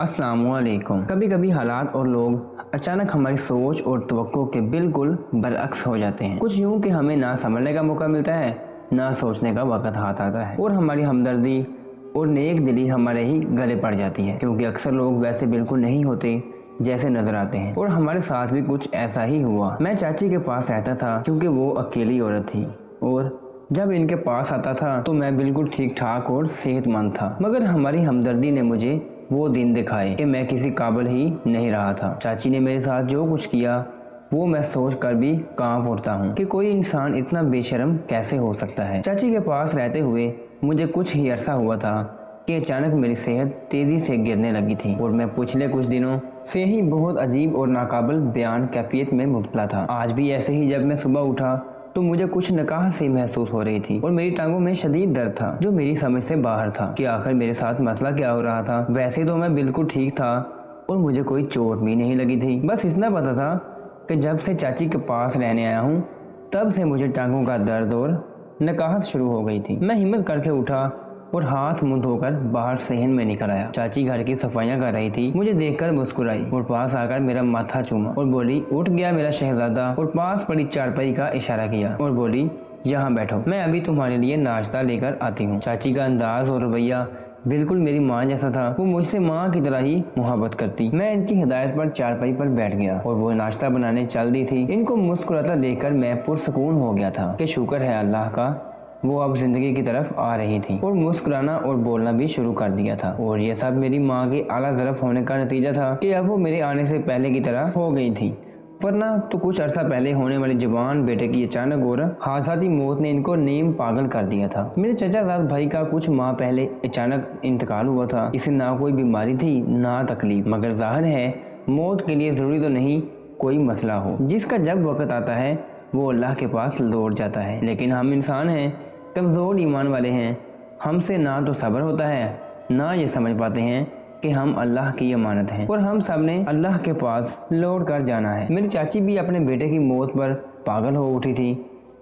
अस्सलामुअलैकुम। कभी कभी हालात और लोग अचानक हमारी सोच और तवक्को के बिल्कुल बरअक्स हो जाते हैं। कुछ यूं कि हमें ना समझने का मौका मिलता है, ना सोचने का वक्त हाथ आता है और हमारी हमदर्दी और नेक दिली हमारे ही गले पड़ जाती है, क्योंकि अक्सर लोग वैसे बिल्कुल नहीं होते जैसे नजर आते हैं। और हमारे साथ भी कुछ ऐसा ही हुआ। मैं चाची के पास रहता था क्योंकि वो अकेली औरत थी और जब इनके पास आता था तो मैं बिल्कुल ठीक ठाक और सेहतमंद था। मगर हमारी हमदर्दी ने मुझे वो दिन दिखाए कि मैं किसी काबिल ही नहीं रहा था। चाची ने मेरे साथ जो कुछ किया वो मैं सोच कर भी कांप उठता हूँ कि कोई इंसान इतना बेशर्म कैसे हो सकता है। चाची के पास रहते हुए मुझे कुछ ही अरसा हुआ था कि अचानक मेरी सेहत तेजी से गिरने लगी थी और मैं पिछले कुछ दिनों से ही बहुत अजीब और नाकाबिल बयान कैफियत में मुब्तला था। आज भी ऐसे ही जब मैं सुबह उठा तो मुझे कुछ नकाहत सी महसूस हो रही थी और मेरी टांगों में शदीद दर्द था जो मेरी समझ से बाहर था कि आखिर मेरे साथ मसला क्या हो रहा था। वैसे तो मैं बिल्कुल ठीक था और मुझे कोई चोट भी नहीं लगी थी। बस इतना पता था कि जब से चाची के पास रहने आया हूँ तब से मुझे टांगों का दर्द और नकाहत शुरू हो गई थी। मैं हिम्मत करके उठा और हाथ मुंह धोकर बाहर सहन में निकल आया। चाची घर की सफाइयां कर रही थी। मुझे देखकर मुस्कुराई और पास आकर मेरा माथा चूमा और बोली, उठ गया मेरा शहजादा, और पास पड़ी चारपाई का इशारा किया और बोली, यहाँ बैठो, मैं अभी तुम्हारे लिए नाश्ता लेकर आती हूँ। चाची का अंदाज और रवैया बिल्कुल मेरी माँ जैसा था। वो मुझसे माँ की तरह ही मोहब्बत करती। मैं इनकी हिदायत पर चारपाई पर बैठ गया और वो नाश्ता बनाने चल दी थी। इनको मुस्कुराता देखकर मैं पुरसुकून हो गया था कि शुक्र है अल्लाह का, वो अब जिंदगी की तरफ आ रही थी और मुस्कुराना और बोलना भी शुरू कर दिया था। और ये सब मेरी माँ के आला ज़रफ़ होने का नतीजा था कि अब वो मेरे आने से पहले की तरह हो गई थी। वरना तो कुछ अरसा पहले होने वाली जवान बेटे की अचानक और हादसाती मौत ने इनको नीम पागल कर दिया था। मेरे चचाजाद भाई का कुछ माह पहले अचानक इंतकाल हुआ था। इसे ना कोई बीमारी थी ना तकलीफ, मगर जाहिर है मौत के लिए ज़रूरी तो नहीं कोई मसला हो, जिसका जब वक्त आता है वो अल्लाह के पास लौट जाता है। लेकिन हम इंसान हैं, कमज़ोर ईमान वाले हैं, हमसे ना तो सब्र होता है ना ये समझ पाते हैं कि हम अल्लाह की अमानत हैं और हम सब ने अल्लाह के पास लौट कर जाना है। मेरी चाची भी अपने बेटे की मौत पर पागल हो उठी थी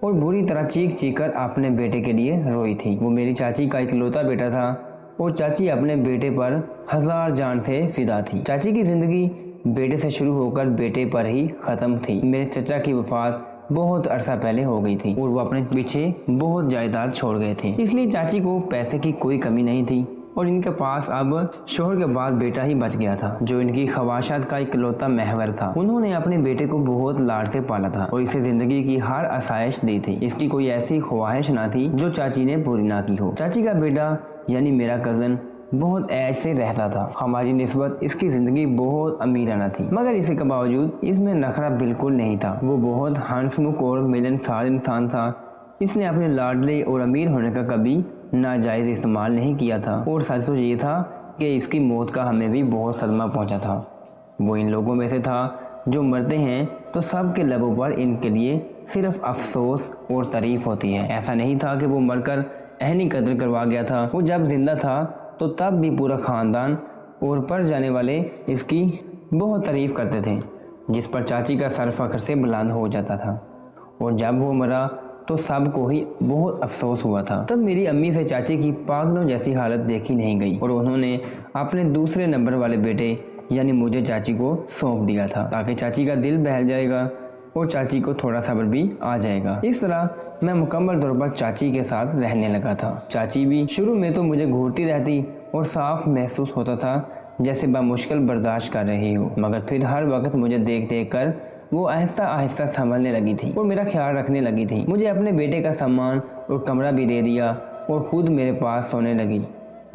और बुरी तरह चीख चीख कर अपने बेटे के लिए रोई थी। वो मेरी चाची का इकलौता बेटा था और चाची अपने बेटे पर हजार जान से फिदा थी। चाची की जिंदगी बेटे से शुरू होकर बेटे पर ही ख़त्म थी। मेरे चचा की वफात बहुत अरसा पहले हो गई थी और वो अपने पीछे बहुत जायदाद छोड़ गए थे, इसलिए चाची को पैसे की कोई कमी नहीं थी और इनके पास अब शोहर के बाद बेटा ही बच गया था जो इनकी ख्वाहिशात का इकलौता महवर था। उन्होंने अपने बेटे को बहुत लाड से पाला था और इसे जिंदगी की हर आसाइश दी थी। इसकी कोई ऐसी ख्वाहिश ना थी जो चाची ने पूरी ना की हो। चाची का बेटा यानी मेरा कज़न बहुत ऐश से रहता था। हमारी निस्बत इसकी ज़िंदगी बहुत अमीराना थी, मगर इसके बावजूद इसमें नखरा बिल्कुल नहीं था। वो बहुत हंसमुख और मिलनसार इंसान था। इसने अपने लाडले और अमीर होने का कभी नाजायज़ इस्तेमाल नहीं किया था और सच तो ये था कि इसकी मौत का हमें भी बहुत सदमा पहुंचा था। वो इन लोगों में से था जो मरते हैं तो सबके लबों पर इनके लिए सिर्फ अफसोस और तारीफ होती है। ऐसा नहीं था कि वो मरकर अहनी कदर करवा गया था। वो जब जिंदा था तो तब भी पूरा ख़ानदान और पर जाने वाले इसकी बहुत तारीफ करते थे, जिस पर चाची का सर फख्र से बुलंद हो जाता था। और जब वो मरा तो सबको ही बहुत अफसोस हुआ था। तब मेरी अम्मी से चाची की पागलों जैसी हालत देखी नहीं गई और उन्होंने अपने दूसरे नंबर वाले बेटे यानी मुझे चाची को सौंप दिया था ताकि चाची का दिल बहल जाएगा और चाची को थोड़ा सब्र भी आ जाएगा। इस तरह मैं मुकम्मल तौर पर चाची के साथ रहने लगा था। चाची भी शुरू में तो मुझे घूरती रहती और साफ महसूस होता था जैसे बामुश्किल बर्दाश्त कर रही हो, मगर फिर हर वक्त मुझे देख देख कर वो आहिस्ता आहिस्ता संभलने लगी थी और मेरा ख्याल रखने लगी थी। मुझे अपने बेटे का सामान और कमरा भी दे दिया और ख़ुद मेरे पास सोने लगी।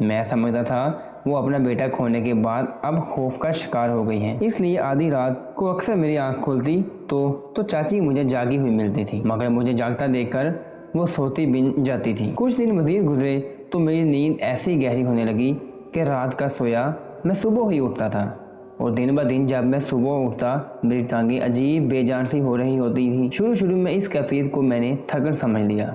मैं समझता था वो अपना बेटा खोने के बाद अब खौफ का शिकार हो गई है, इसलिए आधी रात को अक्सर मेरी आंख खुलती तो चाची मुझे जागी हुई मिलती थी, मगर मुझे जागता देखकर वो सोती बिन जाती थी। कुछ दिन मज़ीद गुजरे तो मेरी नींद ऐसी गहरी होने लगी कि रात का सोया मैं सुबह ही उठता था और दिन ब दिन जब मैं सुबह उठता मेरी टांगें अजीब बेजान सी हो रही होती थी। शुरू में इस कैफियत को मैंने थकन समझ लिया,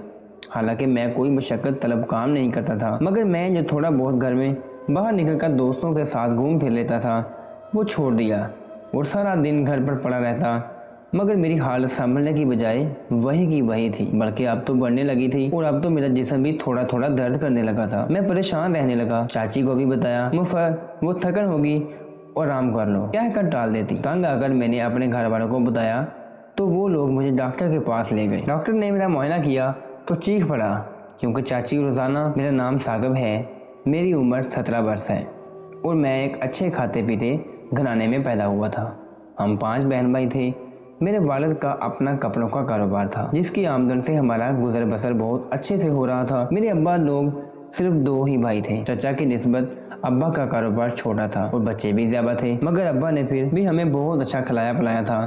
हालांकि मैं कोई मशक्क़त तलब काम नहीं करता था, मगर मैं जो थोड़ा बहुत घर में बाहर निकलकर दोस्तों के साथ घूम फिर लेता था वो छोड़ दिया और सारा दिन घर पर पड़ा रहता मगर मेरी हालत संभलने की बजाय वही की वही थी, बल्कि अब तो बढ़ने लगी थी और अब तो मेरा जिस्म भी थोड़ा थोड़ा दर्द करने लगा था। मैं परेशान रहने लगा। चाची को भी बताया, मुफर वो थकन होगी और आराम कर लो, क्या कर टाल देती। तंग आकर मैंने अपने घर वालों को बताया तो वो लोग मुझे डॉक्टर के पास ले गए। डॉक्टर ने मेरा मुआयना किया तो चीख पड़ा, क्योंकि चाची रोजाना, मेरा नाम सागब है, मेरी उम्र 17 वर्ष है और मैं एक अच्छे खाते पीते घराने में पैदा हुआ था। हम 5 बहन भाई थे। मेरे वालिद का अपना कपड़ों का कारोबार था, जिसकी आमदन से हमारा गुजर बसर बहुत अच्छे से हो रहा था। मेरे अब्बा लोग सिर्फ 2 ही भाई थे। चचा की निस्बत अब्बा का कारोबार छोटा था और बच्चे भी ज्यादा थे, मगर अब्बा ने फिर भी हमें बहुत अच्छा खिलाया पिलाया था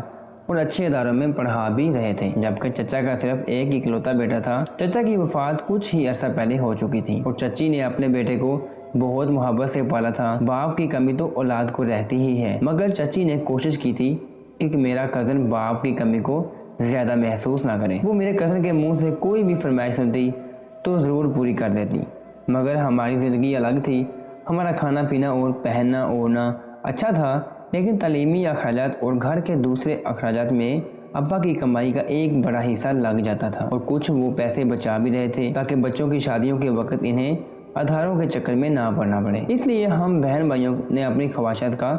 और अच्छे इदारों में पढ़ा भी रहे थे। जबकि चचा का सिर्फ एक इकलौता बेटा था। चचा की वफात कुछ ही अरसा पहले हो चुकी थी और चची ने अपने बेटे को बहुत मोहब्बत से पाला था। बाप की कमी तो औलाद को रहती ही है, मगर चची ने कोशिश की थी कि मेरा कज़न बाप की कमी को ज़्यादा महसूस ना करे। वो मेरे कज़न के मुंह से कोई भी फरमाइश सुनती तो ज़रूर पूरी कर देती। मगर हमारी ज़िंदगी अलग थी। हमारा खाना पीना और पहनना ओढ़ना अच्छा था, लेकिन तालीमी अखराजात और घर के दूसरे अखराजात में अब्बा की कमाई का एक बड़ा हिस्सा लग जाता था और कुछ वो पैसे बचा भी रहे थे ताकि बच्चों की शादियों के वक्त इन्हें आधारों के चक्कर में ना पड़ना पड़े। इसलिए हम बहन भाइयों ने अपनी ख्वाहिशात का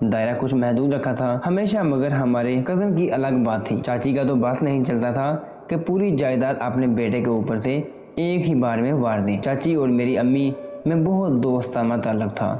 दायरा कुछ महदूद रखा था हमेशा। मगर हमारे कज़न की अलग बात थी। चाची का तो बस नहीं चलता था कि पूरी जायदाद अपने बेटे के ऊपर से एक ही बार में वार दें। चाची और मेरी अम्मी में बहुत दोस्ताना ताल्लुक था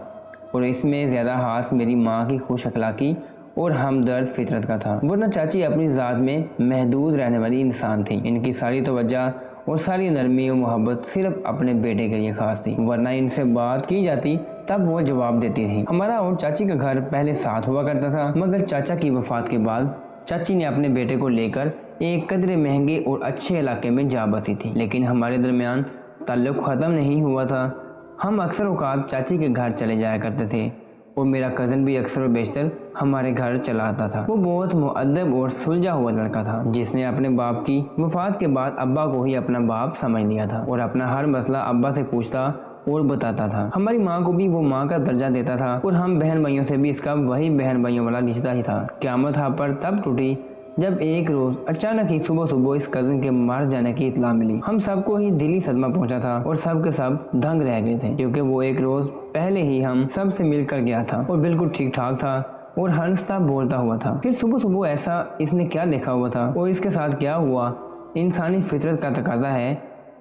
और इसमें ज़्यादा हाथ मेरी माँ की खुश अखलाकी और हमदर्द फितरत का था, वरना चाची अपनी ज़ात में महदूद रहने वाली इंसान थी। इनकी सारी तवज्जो और सारी नरमी और मोहब्बत सिर्फ अपने बेटे के लिए खास थी, वरना इनसे बात की जाती तब वो जवाब देती थी। हमारा और चाची का घर पहले साथ हुआ करता था, मगर चाचा की वफात के बाद चाची ने अपने बेटे को लेकर एक कदरे महंगे और अच्छे इलाके में जा बसी थी। लेकिन हमारे दरमियान ताल्लुक ख़त्म नहीं हुआ था। हम अक्सर औकात चाची के घर चले जाया करते थे और मेरा कज़न भी अक्सर और बेशतर हमारे घर चला आता था। वो बहुत मुअद्दब और सुलझा हुआ लड़का था, जिसने अपने बाप की वफात के बाद अब्बा को ही अपना बाप समझ लिया था और अपना हर मसला अब्बा से पूछता और बताता था। हमारी माँ को भी वो माँ का दर्जा देता था और हम बहन भाइयों से भी इसका वही बहन भाइयों वाला रिश्ता ही था। क़यामत हाँ पर तब टूटी जब एक रोज अचानक ही सुबह सुबह इस कज़न के मर जाने की इत्तला मिली। हम सबको ही दिली सदमा पहुंचा था और सब के सब दंग रह गए थे, क्योंकि वो एक रोज पहले ही हम सब से मिलकर गया था और बिल्कुल ठीक ठाक था और हंसता बोलता हुआ था। फिर सुबह सुबह ऐसा इसने क्या देखा हुआ था और इसके साथ क्या हुआ। इंसानी फितरत का तकाजा है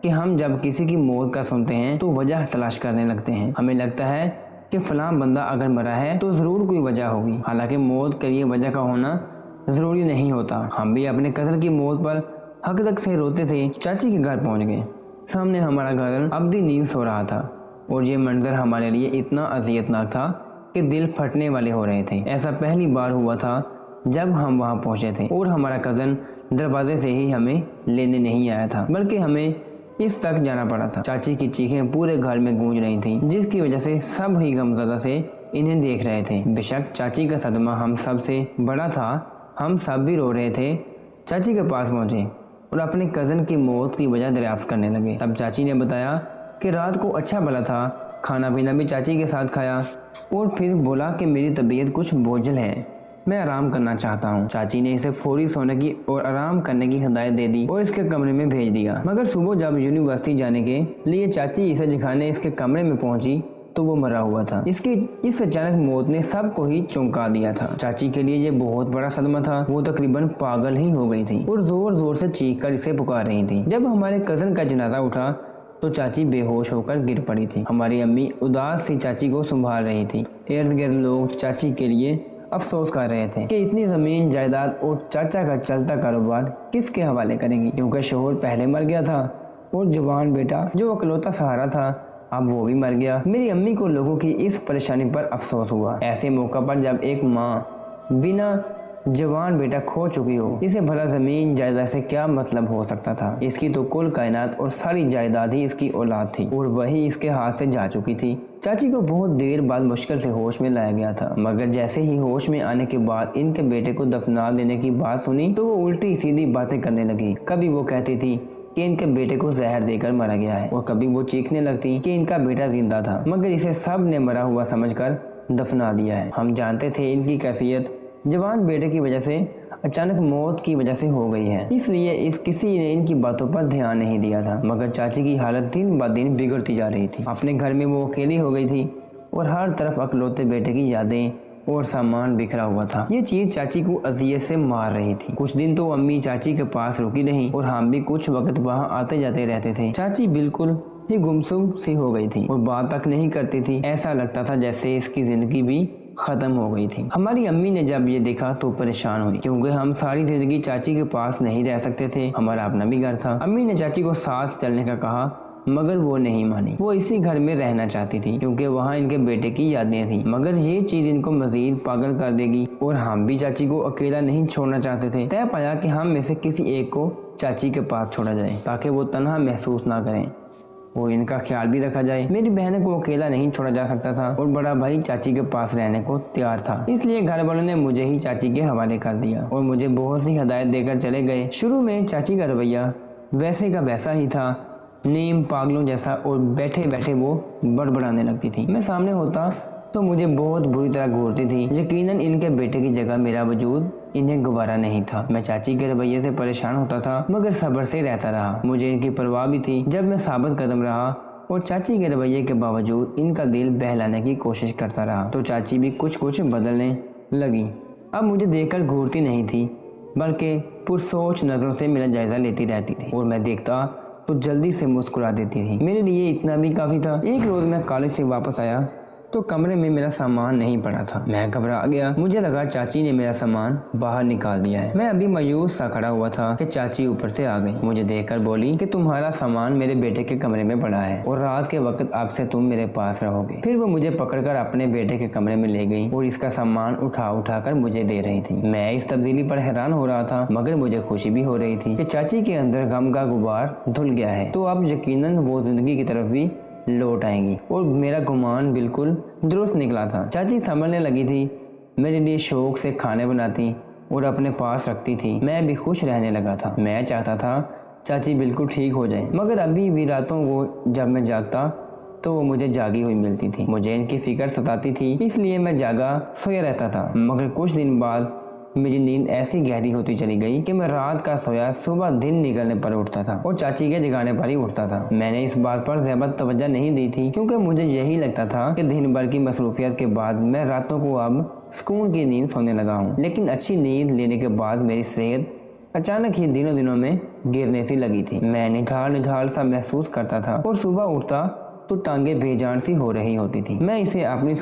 कि हम जब किसी की मौत का सुनते हैं तो वजह तलाश करने लगते हैं। हमें लगता है कि फलां बंदा अगर मरा है तो ज़रूर कोई वजह होगी, हालांकि मौत के लिए वजह का होना ज़रूरी नहीं होता। हम भी अपने कज़न की मौत पर हक तक से रोते थे। चाची के घर पहुंच गए। सामने हमारा घर अब्दी नींद सो रहा था और ये मंजर हमारे लिए इतना अजियतनाक था कि दिल फटने वाले हो रहे थे। ऐसा पहली बार हुआ था जब हम वहां पहुंचे थे और हमारा कज़न दरवाजे से ही हमें लेने नहीं आया था, बल्कि हमें इस तक जाना पड़ा था। चाची की चीखें पूरे घर में गूंज रही थी, जिसकी वजह से सब ही गमज़दा से इन्हें देख रहे थे। बेशक चाची का सदमा हम सब से बड़ा था। हम सब भी रो रहे थे। चाची के पास पहुंचे और अपने कज़न की मौत की वजह दरियाफ्त करने लगे। तब चाची ने बताया कि रात को अच्छा भला था, खाना पीना भी चाची के साथ खाया और फिर बोला कि मेरी तबीयत कुछ बोझल है, मैं आराम करना चाहता हूँ। चाची ने इसे फौरी सोने की और आराम करने की हिदायत दे दी और इसके कमरे में भेज दिया। मगर सुबह जब यूनिवर्सिटी जाने के लिए चाची इसे दिखाने इसके कमरे में पहुंची तो वो मरा हुआ था। इसकी इस अचानक मौत ने सबको ही चौंका दिया था। चाची के लिए ये बहुत बड़ा सदमा था। वो तकरीबन पागल ही हो गई थी और जोर जोर से चीख कर इसे पुकार रही थी। जब हमारे कज़न का जनाजा उठा तो चाची बेहोश होकर गिर पड़ी थी। हमारी अम्मी उदास सी चाची को संभाल रही थी। इर्द गिर्द लोग चाची के लिए अफसोस कर रहे थे कि इतनी ज़मीन जायदाद और चाचा का चलता कारोबार किसके हवाले करेंगी, क्योंकि शोहर पहले मर गया था और जवान बेटा जो इकलौता सहारा था अब वो भी मर गया। मेरी अम्मी को लोगों की इस परेशानी पर अफसोस हुआ। ऐसे मौका पर जब एक माँ बिना जवान बेटा खो चुकी हो, इसे भला ज़मीन जायदाद से क्या मतलब हो सकता था। इसकी तो कुल कायनात और सारी जायदाद ही इसकी औलाद थी और वही इसके हाथ से जा चुकी थी। चाची को बहुत देर बाद मुश्किल से होश में लाया गया था, मगर जैसे ही होश में आने के बाद इनके बेटे को दफना देने की बात सुनी तो वो उल्टी सीधी बातें करने लगी। कभी वो कहती थी कि इनके बेटे को जहर देकर मारा गया है और कभी वो चीखने लगती कि इनका बेटा जिंदा था, मगर इसे सब ने मरा हुआ समझकर दफना दिया है। हम जानते थे इनकी कैफियत जवान बेटे की वजह से अचानक मौत की वजह से हो गई है, इसलिए किसी ने इनकी बातों पर ध्यान नहीं दिया था। मगर चाची की हालत दिन ब दिन बिगड़ती जा रही थी। अपने घर में वो अकेली हो गई थी और हर तरफ अकलौते बेटे की यादें और सामान बिखरा हुआ था। ये चीज चाची को अजियत से मार रही थी। कुछ दिन तो अम्मी चाची के पास रुकी नहीं और हम भी कुछ वक्त वहाँ आते जाते रहते थे। चाची बिल्कुल ही गुमसुम सी हो गई थी और बात तक नहीं करती थी। ऐसा लगता था जैसे इसकी जिंदगी भी खत्म हो गई थी। हमारी अम्मी ने जब ये देखा तो परेशान हुई, क्योंकि हम सारी जिंदगी चाची के पास नहीं रह सकते थे। हमारा अपना भी घर था। अम्मी ने चाची को साथ चलने का कहा, मगर वो नहीं मानी। वो इसी घर में रहना चाहती थी क्योंकि वहाँ इनके बेटे की यादें थी। मगर ये चीज इनको मजीद पागल कर देगी और हम भी चाची को अकेला नहीं छोड़ना चाहते थे। तय पाया कि हम में से किसी एक को चाची के पास छोड़ा जाए ताकि वो तन्हा महसूस ना करें और इनका ख्याल भी रखा जाए। मेरी बहन को अकेला नहीं छोड़ा जा सकता था और बड़ा भाई चाची के पास रहने को तैयार था, इसलिए घर वालों ने मुझे ही चाची के हवाले कर दिया और मुझे बहुत सी हिदायत देकर चले गए। शुरू में चाची का रवैया वैसे का वैसा ही था, नीम पागलों जैसा, और बैठे बैठे वो बड़बड़ाने लगती थी। मैं सामने होता तो मुझे बहुत बुरी तरह घूरती थी। यकीनन इनके बेटे की जगह मेरा वजूद इन्हें गवारा नहीं था। मैं चाची के रवैये से परेशान होता था मगर सब्र से रहता रहा। मुझे इनकी परवाह भी थी। जब मैं साबित कदम रहा और चाची के रवैये के बावजूद इनका दिल बहलाने की कोशिश करता रहा तो चाची भी कुछ कुछ बदलने लगी। अब मुझे देखकर घूरती नहीं थी बल्कि पुरसोच नजरों से मेरा जायजा लेती रहती थी और मैं देखता तो जल्दी से मुस्कुरा देती थी। मेरे लिए इतना भी काफी था। एक रोज मैं कॉलेज से वापस आया तो कमरे में मेरा सामान नहीं पड़ा था। मैं घबरा गया। मुझे लगा चाची ने मेरा सामान बाहर निकाल दिया है। मैं अभी मायूस सा खड़ा हुआ था कि चाची ऊपर से आ गई। मुझे देखकर बोली कि तुम्हारा सामान मेरे बेटे के कमरे में पड़ा है और रात के वक्त अब से तुम मेरे पास रहोगे। फिर वो मुझे पकड़कर अपने बेटे के कमरे में ले गई और इसका सामान उठा उठा कर मुझे दे रही थी। मैं इस तब्दीली पर हैरान हो रहा था मगर मुझे खुशी भी हो रही थी कि चाची के अंदर गम का गुबार धुल गया है तो अब यकीनन वो जिंदगी की तरफ भी लौट आएंगी। और मेरा गुमान बिल्कुल दुरुस्त निकला था। चाची संभलने लगी थी, मेरे लिए शौक से खाने बनाती और अपने पास रखती थी। मैं भी खुश रहने लगा था। मैं चाहता था चाची बिल्कुल ठीक हो जाए मगर अभी भी रातों को जब मैं जागता तो वो मुझे जागी हुई मिलती थी। मुझे इनकी फिक्र सताती थी, इसलिए मैं जागा सोया रहता था। मगर कुछ दिन बाद मेरी नींद ऐसी गहरी होती चली गई कि मैं रात का सोया सुबह दिन निकलने पर उठता था और चाची के जगाने पर ही उठता था। मैंने इस बात पर ज़्यादा तवज्जो नहीं दी थी क्योंकि मुझे यही लगता था कि दिन भर की मसरूफियत के बाद मैं रातों को अब सुकून की नींद सोने लगा हूँ। लेकिन अच्छी नींद लेने के बाद मेरी सेहत अचानक ही दिनों में गिरने सी लगी थी। मैं निढाल सा महसूस करता था और सुबह उठता तो टांगे बेजान सी हो रही होती थी। मैं इसे अपनी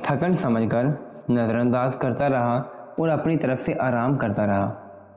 थकन समझकर नजरअंदाज करता रहा और अपनी तरफ से आराम करता रहा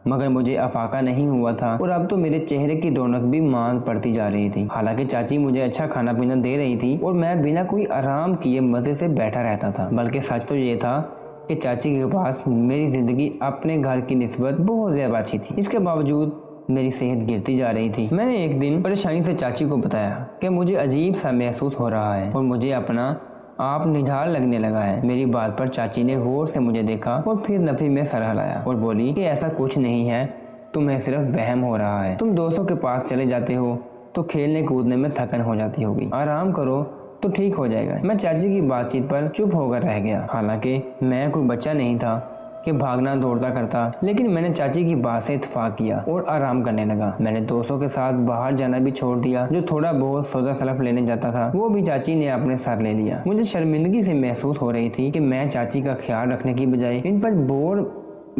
मगर मुझे अफाका नहीं हुआ था और अब तो मेरे चेहरे की रौनक भी मांद पड़ती जा रही थी। हालांकि चाची मुझे अच्छा खाना पीना दे रही थी और मैं बिना कोई आराम किए मजे से बैठा रहता था। बल्कि सच तो ये था कि चाची के पास मेरी जिंदगी अपने घर की निस्बत बहुत ज्यादा अच्छी थी। इसके बावजूद मेरी सेहत गिरती जा रही थी। मैंने एक दिन परेशानी से चाची को बताया कि मुझे अजीब सा महसूस हो रहा है और मुझे अपना आप निढाल लगने लगा है। मेरी बात पर चाची ने गौर से मुझे देखा और फिर नफी में सर हिलाया और बोली कि ऐसा कुछ नहीं है, तुम्हें सिर्फ वहम हो रहा है। तुम दोस्तों के पास चले जाते हो तो खेलने कूदने में थकन हो जाती होगी, आराम करो तो ठीक हो जाएगा। मैं चाची की बातचीत पर चुप होकर रह गया। हालांकि मैं कोई बच्चा नहीं था कि भागना दौड़ता करता, लेकिन मैंने चाची की बात से इत्तेफाक किया और आराम करने लगा। मैंने दोस्तों के साथ बाहर जाना भी छोड़ दिया। जो थोड़ा बहुत सौदा सलफ लेने जाता था वो भी चाची ने अपने सर ले लिया। मुझे शर्मिंदगी से महसूस हो रही थी कि मैं चाची का ख्याल रखने की बजाय इन पर बोझ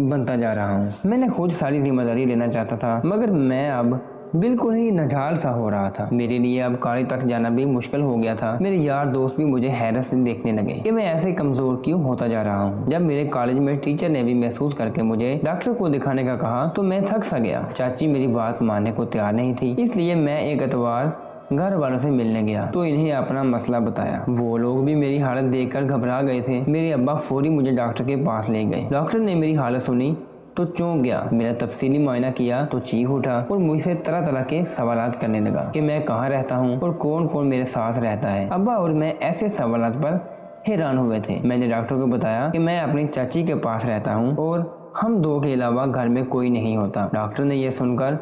बनता जा रहा हूँ। मैंने खुद सारी जिम्मेदारी लेना चाहता था मगर मैं अब बिल्कुल ही नढाल सा हो रहा था। मेरे लिए अब कॉलेज तक जाना भी मुश्किल हो गया था। मेरे यार दोस्त भी मुझे हैरत से देखने लगे कि मैं ऐसे कमजोर क्यों होता जा रहा हूँ। जब मेरे कॉलेज में टीचर ने भी महसूस करके मुझे डॉक्टर को दिखाने का कहा तो मैं थक सा गया। चाची मेरी बात मानने को तैयार नहीं थी, इसलिए मैं एक एतवार घर वालों से मिलने गया तो इन्हें अपना मसला बताया। वो लोग भी मेरी हालत देखकर घबरा गए थे। मेरे अब्बा फौरी मुझे डॉक्टर के पास ले गए। डॉक्टर ने मेरी हालत सुनी तो चौंक गया। मेरा तफसीली मुआयना किया तो चीख उठा और मुझसे तरह तरह के सवालात करने लगा कि मैं कहाँ रहता हूँ और कौन कौन मेरे साथ रहता है। अब्बा और मैं ऐसे सवालात पर हैरान हुए थे। मैंने डॉक्टर को बताया कि मैं अपनी चाची के पास रहता हूँ और हम दो के अलावा घर में कोई नहीं होता। डॉक्टर ने यह सुनकर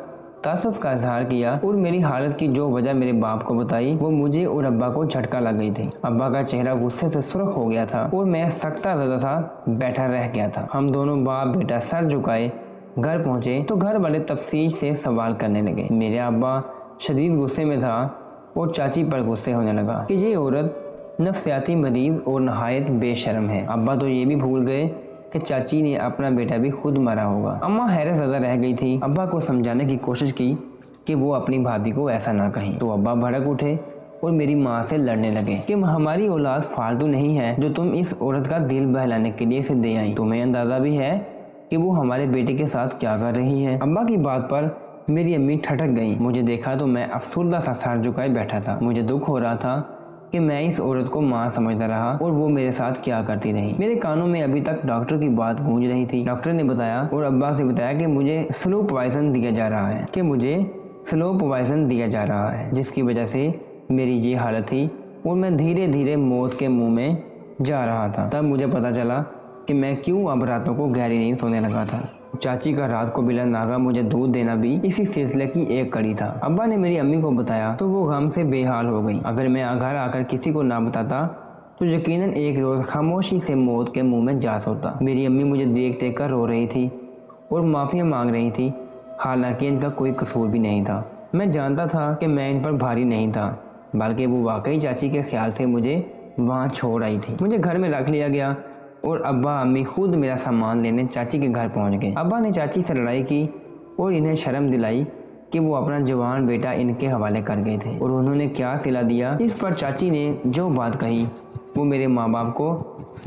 तासुफ का इजहार किया और मेरी हालत की जो वजह मेरे बाप को बताई वो मुझे और अब्बा को झटका लग गई थी। अब्बा का चेहरा गुस्से से सुर्ख हो गया था और मैं सख्ता ज़्यादा सा बैठा रह गया था। हम दोनों बाप बेटा सर झुकाए घर पहुंचे तो घर वाले तफसील से सवाल करने लगे। मेरे अब्बा शदीद गुस्से में था और चाची पर गुस्से होने लगा कि ये औरत नफ्सियाती मरीज और नहायत बेशर्म है। अब्बा तो ये भी भूल गए कि चाची ने अपना बेटा भी खुद मारा होगा। अम्मा हैरत ज़्यादा रह गई थी। अब्बा को समझाने की कोशिश की कि वो अपनी भाभी को ऐसा ना कहें तो अब्बा भड़क उठे और मेरी माँ से लड़ने लगे कि हमारी औलाद फालतू नहीं है जो तुम इस औरत का दिल बहलाने के लिए इसे दे आई। तुम्हें अंदाज़ा भी है कि वो हमारे बेटे के साथ क्या कर रही है। अब्बा की बात पर मेरी अम्मी ठटक गई। मुझे देखा तो मैं अफसुर्दा सा सर झुकाए बैठा था। मुझे दुख हो रहा था कि मैं इस औरत को माँ समझता रहा और वो मेरे साथ क्या करती रही। मेरे कानों में अभी तक डॉक्टर की बात गूंज रही थी। डॉक्टर ने बताया और अब्बा से बताया कि मुझे स्लो पॉइजन दिया जा रहा है जिसकी वजह से मेरी ये हालत थी और मैं धीरे धीरे मौत के मुंह में जा रहा था। तब मुझे पता चला कि मैं क्यों अब रातों को गहरी नींद सोने लगा था। चाची का रात को बिला नागा मुझे दूध देना भी इसी सिलसिले की एक कड़ी था। अब्बा ने मेरी अम्मी को बताया तो वो गम से बेहाल हो गई। अगर मैं घर आकर किसी को ना बताता तो यकीनन एक रोज खामोशी से मौत के मुंह में जा सोता। मेरी अम्मी मुझे देख देख कर रो रही थी और माफ़ी मांग रही थी, हालांकि इनका कोई कसूर भी नहीं था। मैं जानता था कि मैं इन पर भारी नहीं था, बल्कि वो वाकई चाची के ख्याल से मुझे वहाँ छोड़ आई थी। मुझे घर में रख लिया गया और अब्बा अम्मी खुद मेरा सामान लेने चाची के घर पहुंच गए। अब्बा ने चाची से लड़ाई की और इन्हें शर्म दिलाई कि वो अपना जवान बेटा इनके हवाले कर गए थे और उन्होंने क्या सिला दिया। इस पर चाची ने जो बात कही वो मेरे माँ बाप को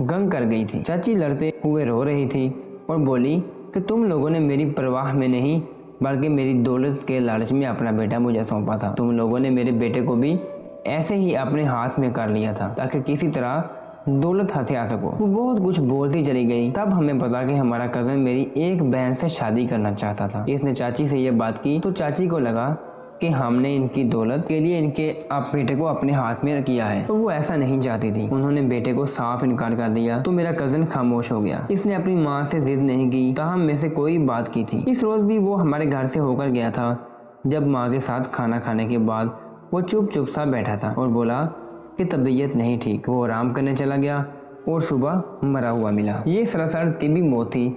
गंग कर गई थी। चाची लड़ते हुए रो रही थी और बोली कि तुम लोगों ने मेरी परवाह में नहीं बल्कि मेरी दौलत के लालच में अपना बेटा मुझे सौंपा था। तुम लोगों ने मेरे बेटे को भी ऐसे ही अपने हाथ में कर लिया था ताकि किसी तरह दौलत हथिया सको। वो बहुत कुछ बोलती चली गई। तब हमें पता कि हमारा कजन मेरी एक बहन से शादी करना चाहता था। इसने चाची से ये बात की तो चाची को लगा कि हमने इनकी दौलत के लिए इनके आप बेटे को अपने हाथ में किया है, तो वो ऐसा नहीं चाहती थी। उन्होंने बेटे को साफ इनकार कर दिया तो मेरा कजन खामोश हो गया। इसने अपनी माँ से जिद नहीं की, ताहम में से कोई बात की थी। इस रोज भी वो हमारे घर से होकर गया था। जब माँ के साथ खाना खाने के बाद वो चुप सा बैठा था और बोला कि तबीयत नहीं ठीक। वो आराम करने चला गया और सुबह मरा हुआ मिला। ये सरासर तिबी मौत थी,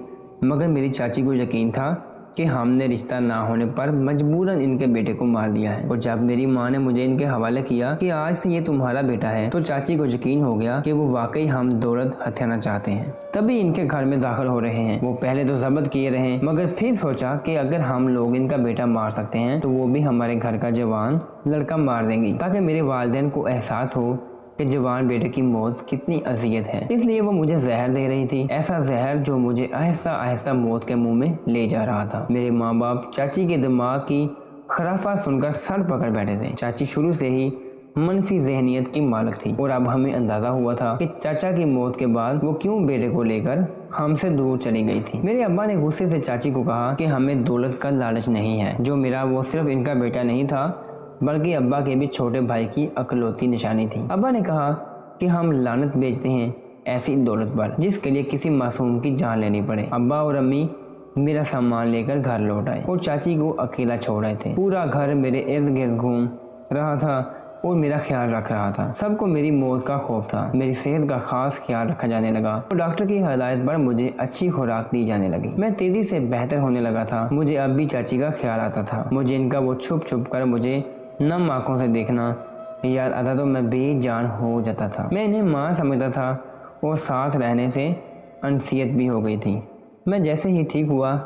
मगर मेरी चाची को यकीन था कि हमने रिश्ता ना होने पर मजबूरन इनके बेटे को मार दिया है। और जब मेरी माँ ने मुझे इनके हवाले किया कि आज से ये तुम्हारा बेटा है तो चाची को यकीन हो गया कि वो वाकई हम दौलत हथियाना चाहते हैं, तभी इनके घर में दाखिल हो रहे हैं। वो पहले तो जब्त किए रहे मगर फिर सोचा कि अगर हम लोग इनका बेटा मार सकते हैं तो वो भी हमारे घर का जवान लड़का मार देंगी, ताकि मेरे वालिदैन को एहसास हो कि जवान बेटे की मौत कितनी अजियत है। इसलिए वो मुझे जहर दे रही थी, ऐसा जहर जो मुझे आहिस्ता आहिस्ता मौत के मुंह में ले जा रहा था। मेरे माँ बाप चाची के दिमाग की खराफा सुनकर सर पकड़ बैठे थे। चाची शुरू से ही मनफी जहनियत की मालिक थी और अब हमें अंदाजा हुआ था कि चाचा की मौत के बाद वो क्यों बेटे को लेकर हमसे दूर चली गई थी। मेरे अब्बा ने गुस्से से चाची को कहा कि हमें दौलत का लालच नहीं है, जो मेरा वो सिर्फ इनका बेटा नहीं था बल्कि अब्बा के भी छोटे भाई की अकलौती निशानी थी। अब्बा ने कहा कि हम लानत बेचते हैं ऐसी दौलत पर जिसके लिए किसी मासूम की जान लेनी पड़े। अब्बा और अम्मी मेरा सामान लेकर घर लौट आए और चाची को अकेला छोड़ आए थे। पूरा घर मेरे इर्द गिर्द घूम रहा था और मेरा ख्याल रख रहा था। सबको मेरी मौत का खौफ था। मेरी सेहत का खास ख्याल रखा जाने लगा और डॉक्टर की हिदायत पर मुझे अच्छी खुराक दी जाने लगी। मैं तेजी से बेहतर होने लगा था। मुझे अब भी चाची का ख्याल आता था। मुझे इनका वो छुप छुप कर मुझे नम आंखों से देखना याद आता तो मैं बेजान हो जाता था। मैं इन्हें माँ समझता था और साथ रहने से अनसियत भी हो गई थी। मैं जैसे ही ठीक हुआ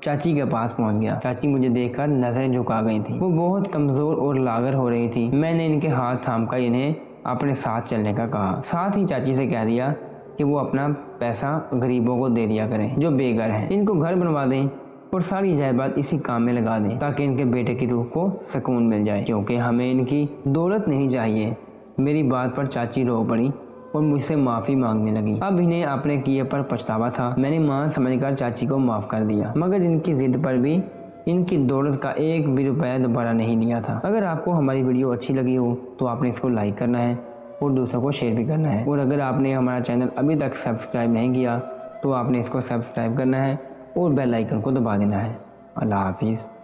चाची के पास पहुंच गया। चाची मुझे देखकर नजरें झुका गई थी। वो बहुत कमज़ोर और लागर हो रही थी। मैंने इनके हाथ थामकर इन्हें अपने साथ चलने का कहा। साथ ही चाची से कह दिया कि वो अपना पैसा गरीबों को दे दिया करें जो बेघर हैं। इनको घर बनवा दें और सारी जायदाद इसी काम में लगा दें ताकि इनके बेटे की रूह को सुकून मिल जाए, क्योंकि हमें इनकी दौलत नहीं चाहिए। मेरी बात पर चाची रो पड़ी और मुझसे माफ़ी मांगने लगी। अब इन्हें अपने किए पर पछतावा था। मैंने मां समझकर चाची को माफ़ कर दिया, मगर इनकी ज़िद पर भी इनकी दौलत का एक भी रुपया दोबारा नहीं लिया था। अगर आपको हमारी वीडियो अच्छी लगी हो तो आपने इसको लाइक करना है और दूसरों को शेयर भी करना है। और अगर आपने हमारा चैनल अभी तक सब्सक्राइब नहीं किया तो आपने इसको सब्सक्राइब करना है और बेल आइकन को दबा देना है। अल्लाह हाफिज़।